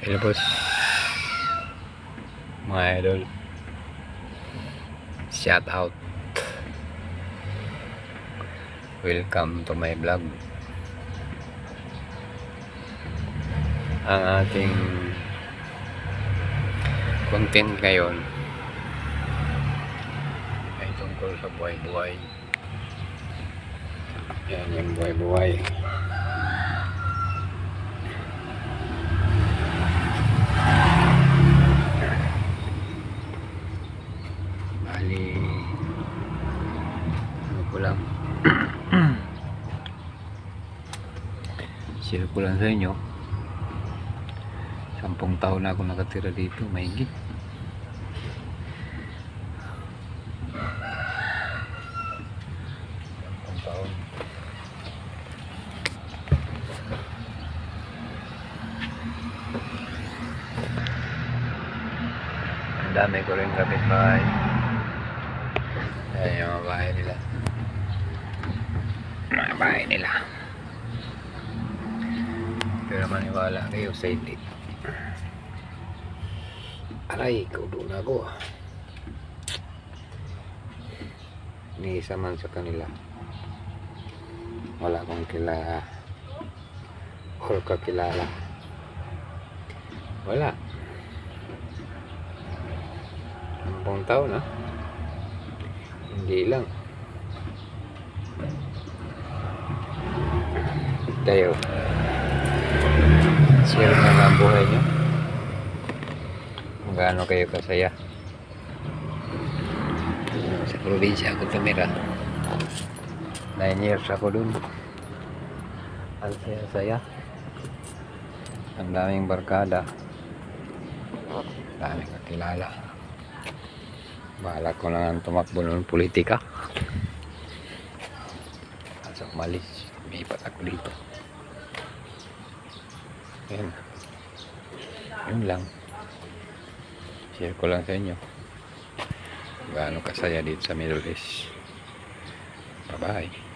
Hello boss, mga idol, shout out, welcome to my vlog. Ang ating content ngayon ay tungkol sa buhay-buhay. Yan yung buhay-buhay. Ano ko lang share ko lang sa inyo, 10 taon na ako nakatira dito, mahigit. Taon. Ang dami ko rin kapitbahay. Ayan yung mga bahay nila. Mga bahay nila. Pero maniwala kayo sa hindi. Aray, kaudo na ako. Ni isa man sa kanila. Wala akong kilala. Or kakilala. Wala. 10 taon na. Hindi lang. Kayo, share na lang ang buhay nyo. Kung gaano kayo kasaya. Sa probinsya ako tumira. 9 years ako dun. Ang saya-saya. Ang daming barkada. Daming kakilala. Bahala ko lang tumakbo ng politika. Kaso malis, umiipat ako dito. Yan. Yun lang. Share ko lang sa inyo. Gaano kasaya dito sa Middle East. Bye bye.